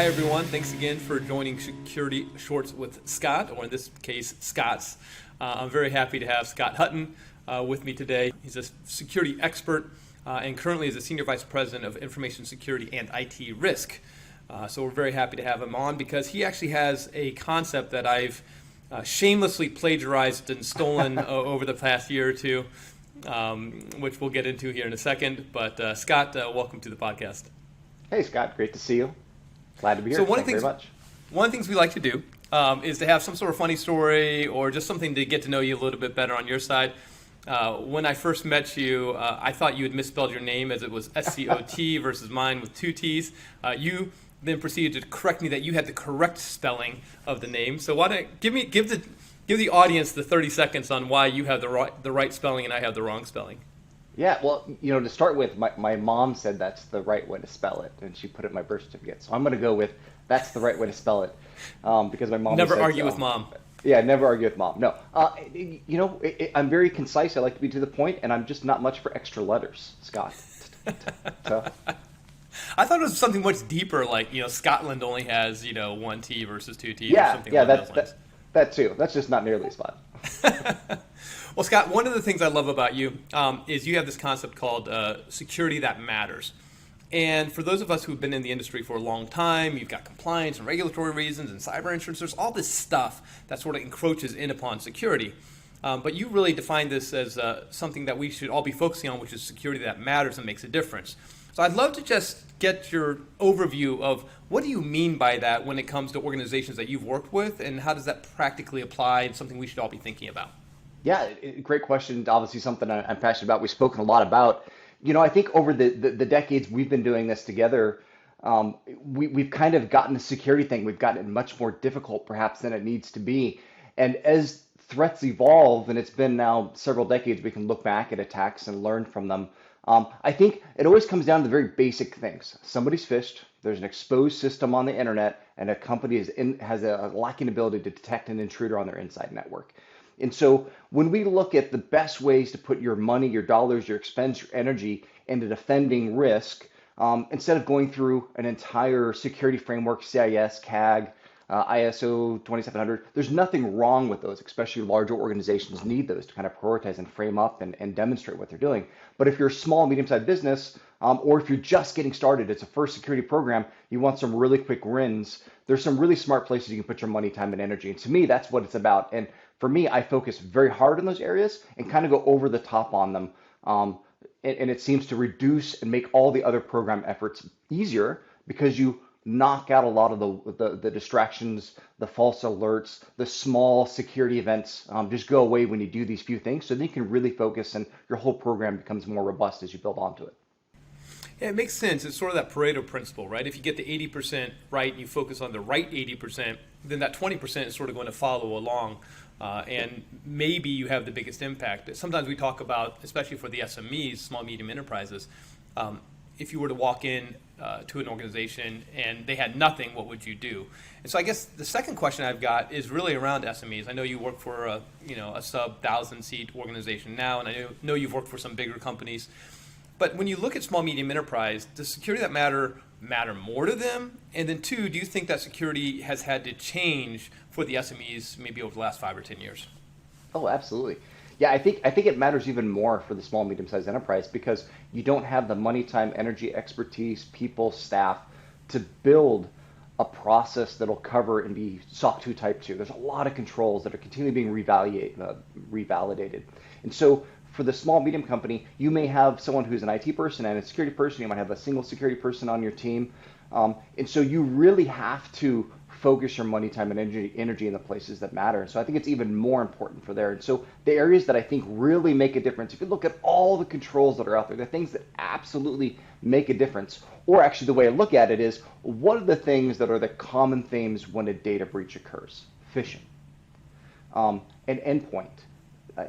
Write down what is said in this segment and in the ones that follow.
Hi, everyone. Thanks again for joining Security Shorts with Scott, or in this case, Scott's. I'm very happy to have Scot Hutton with me today. He's a security expert and currently is a Senior Vice President of Information Security and IT Risk. So we're very happy to have him on because he actually has a concept that I've shamelessly plagiarized and stolen over the past year or two, which we'll get into here in a second. But Scott, welcome to the podcast. Hey, Scott. Great to see you. Glad to be here. So Thank you very much. One of the things we like to do is to have some sort of funny story or just something to get to know you a little bit better on your side. When I first met you, I thought you had misspelled your name as it was Scot versus mine with two T's. You then proceeded to correct me that you had the correct spelling of the name. So why don't give the audience the 30 seconds on why you have the right spelling and I have the wrong spelling. Yeah, well, to start with, my mom said that's the right way to spell it, and she put it in my birth certificate. So I'm going to go with that's the right way to spell it, because my mom never said, argue with mom. Yeah, never argue with mom. No, I'm very concise. I like to be to the point, and I'm just not much for extra letters, Scott. So. I thought it was something much deeper, like Scotland only has one T versus two T's. Yeah, or something yeah, along those lines. that too. That's just not nearly as fun. Well, Scott, one of the things I love about you is you have this concept called security that matters. And for those of us who've been in the industry for a long time, you've got compliance and regulatory reasons and cyber insurance. There's all this stuff that sort of encroaches in upon security. But you really define this as something that we should all be focusing on, which is security that matters and makes a difference. So I'd love to just get your overview of what do you mean by that when it comes to organizations that you've worked with, and how does that practically apply and something we should all be thinking about? Yeah, great question. Obviously something I'm passionate about. We've spoken a lot about. I think over the decades we've been doing this together, we've kind of gotten the security thing, we've gotten it much more difficult perhaps than it needs to be. And as threats evolve, and it's been now several decades, we can look back at attacks and learn from them. I think it always comes down to the very basic things. Somebody's phished, there's an exposed system on the internet, and a company has a lacking ability to detect an intruder on their inside network. And so when we look at the best ways to put your money, your dollars, your expense, your energy into defending risk, instead of going through an entire security framework, CIS, CAG, ISO 2700, there's nothing wrong with those, especially larger organizations need those to kind of prioritize and frame up and demonstrate what they're doing. But if you're a small, medium-sized business, or if you're just getting started, it's a first security program, you want some really quick wins, there's some really smart places you can put your money, time, and energy. And to me, that's what it's about. And for me, I focus very hard on those areas and kind of go over the top on them. And it seems to reduce and make all the other program efforts easier because you knock out a lot of the distractions, the false alerts, the small security events just go away when you do these few things. So then you can really focus and your whole program becomes more robust as you build onto it. Yeah, it makes sense. It's sort of that Pareto Principle, right? If you get the 80% right and you focus on the right 80%, then that 20% is sort of going to follow along. And maybe you have the biggest impact. Sometimes we talk about, especially for the SMEs, small, medium enterprises, if you were to walk in to an organization and they had nothing, what would you do? And so I guess the second question I've got is really around SMEs. I know you work for a sub 1,000-seat organization now, and I know you've worked for some bigger companies. But when you look at small, medium enterprise, does security that matter more to them? And then two, do you think that security has had to change for the SMEs maybe over the last 5 or 10 years? Oh, absolutely. Yeah, I think it matters even more for the small, medium-sized enterprise because you don't have the money, time, energy, expertise, people, staff to build a process that'll cover and be SOC 2 Type 2. There's a lot of controls that are continually being revalidated. And so for the small, medium company, you may have someone who's an IT person and a security person. You might have a single security person on your team. And so you really have to focus your money, time, and energy in the places that matter. So I think it's even more important for there. And so the areas that I think really make a difference, if you look at all the controls that are out there, the things that absolutely make a difference, or actually the way I look at it is, what are the things that are the common themes when a data breach occurs? Phishing, an endpoint,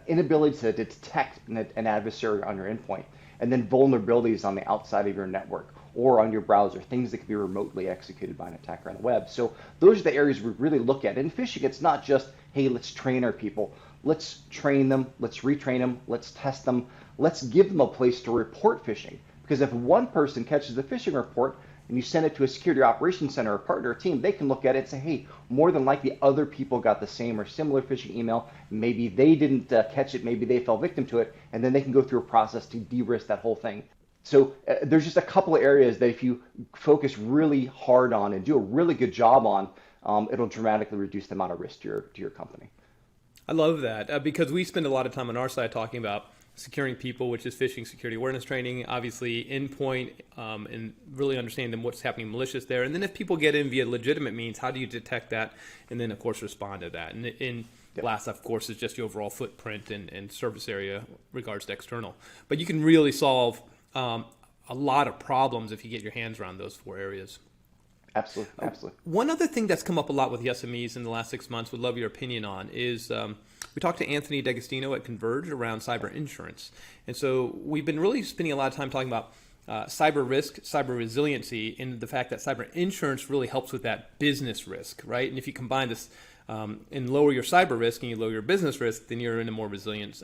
inability to detect an adversary on your endpoint, and then vulnerabilities on the outside of your network or on your browser, things that can be remotely executed by an attacker on the web. So those are the areas we really look at. In phishing, it's not just, hey, let's train our people. Let's train them, let's retrain them, let's test them, let's give them a place to report phishing. Because if one person catches the phishing report, and you send it to a security operations center or partner team, they can look at it and say, hey, more than likely other people got the same or similar phishing email. Maybe they didn't catch it, maybe they fell victim to it, and then they can go through a process to de-risk that whole thing. So there's just a couple of areas that if you focus really hard on and do a really good job on, it'll dramatically reduce the amount of risk to your company. I love that because we spend a lot of time on our side talking about securing people, which is phishing security awareness training, obviously endpoint, and really understanding what's happening malicious there. And then if people get in via legitimate means, how do you detect that? And then, of course, respond to that. And last, of course, is just the overall footprint and service area regards to external. But you can really solve a lot of problems if you get your hands around those 4 areas. Absolutely. One other thing that's come up a lot with the SMEs in the last 6 months, would love your opinion on, is we talked to Anthony D'Agostino at Converge around cyber insurance. And so we've been really spending a lot of time talking about cyber risk, cyber resiliency, and the fact that cyber insurance really helps with that business risk, right? And if you combine this and lower your cyber risk and you lower your business risk, then you're in a more resilient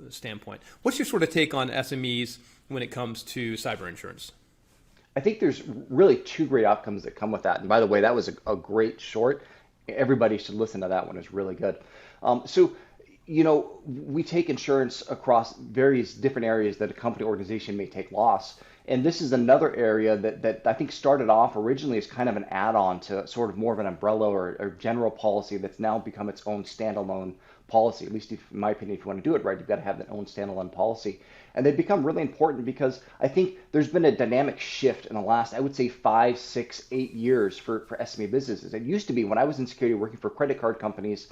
standpoint. What's your sort of take on SMEs when it comes to cyber insurance? I think there's really 2 great outcomes that come with that. And by the way, that was a great short. Everybody should listen to that one. It's really good. So, we take insurance across various different areas that a company organization may take loss. And this is another area that I think started off originally as kind of an add-on to sort of more of an umbrella or general policy that's now become its own standalone policy. At least in my opinion, if you want to do it right, you've got to have that own standalone policy. And they've become really important because I think there's been a dynamic shift in the last, I would say 5, 6, 8 years for SME businesses. It used to be when I was in security working for credit card companies,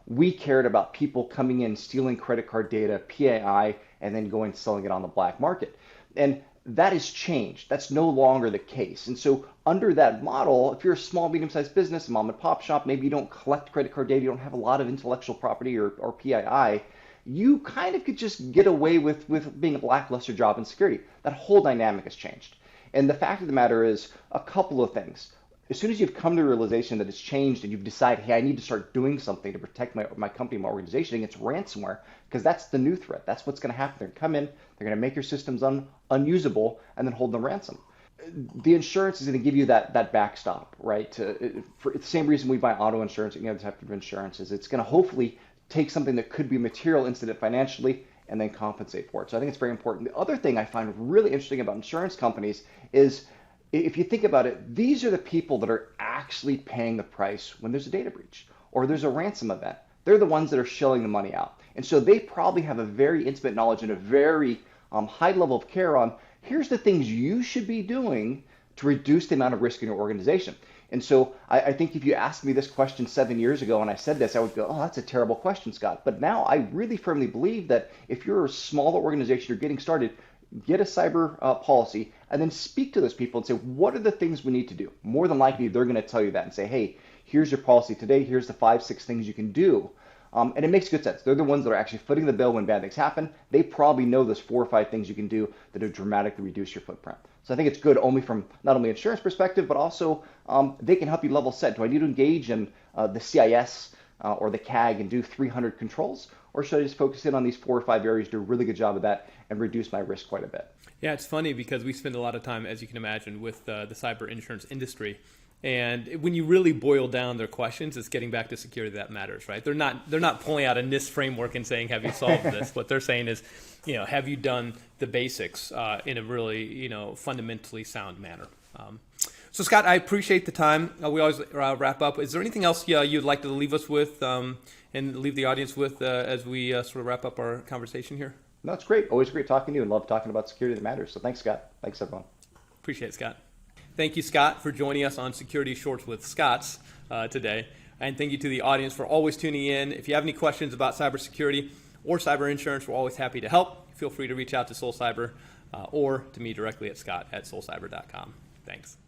we cared about people coming in, stealing credit card data, PII, and then going and selling it on the black market. And that has changed. That's no longer the case. And so under that model, if you're a small, medium-sized business, a mom and pop shop, maybe you don't collect credit card data, you don't have a lot of intellectual property or PII, you kind of could just get away with being a lackluster job in security. That whole dynamic has changed. And the fact of the matter is a couple of things. As soon as you've come to the realization that it's changed and you've decided, hey, I need to start doing something to protect my company, my organization against ransomware, because that's the new threat. That's what's going to happen. They're going to come in, they're going to make your systems unusable, and then hold them ransom. The insurance is going to give you that backstop, right? For the same reason we buy auto insurance and other type of insurance is it's going to hopefully take something that could be a material incident financially and then compensate for it. So I think it's very important. The other thing I find really interesting about insurance companies is if you think about it, these are the people that are actually paying the price when there's a data breach or there's a ransom event. They're the ones that are shelling the money out. And so they probably have a very intimate knowledge and a very high level of care on here's the things you should be doing to reduce the amount of risk in your organization. And so I think if you asked me this question 7 years ago and I said this, I would go, oh, that's a terrible question, Scott. But now I really firmly believe that if you're a smaller organization, you're getting started, get a cyber policy and then speak to those people and say, what are the things we need to do? More than likely, they're going to tell you that and say, hey, here's your policy today. Here's the 5, 6 things you can do. And it makes good sense. They're the ones that are actually footing the bill when bad things happen. They probably know those 4 or 5 things you can do that will dramatically reduce your footprint. So I think it's good only from not only insurance perspective, but also they can help you level set. Do I need to engage in the CIS or the CAG and do 300 controls? Or should I just focus in on these 4 or 5 areas, do a really good job of that, and reduce my risk quite a bit? Yeah, it's funny because we spend a lot of time, as you can imagine, with the cyber insurance industry. And when you really boil down their questions, it's getting back to security that matters, right? They're not pulling out a NIST framework and saying, have you solved this? What they're saying is, have you done the basics in a really, fundamentally sound manner? So Scott, I appreciate the time. We always wrap up. Is there anything else you'd like to leave us with and leave the audience with as we sort of wrap up our conversation here? No, it's great. Always great talking to you and love talking about security that matters. So thanks, Scott. Thanks, everyone. Appreciate it, Scott. Thank you, Scott, for joining us on Security Shorts with Scots today. And thank you to the audience for always tuning in. If you have any questions about cybersecurity or cyber insurance, we're always happy to help. Feel free to reach out to Soul Cyber or to me directly at scott@soulcyber.com. Thanks.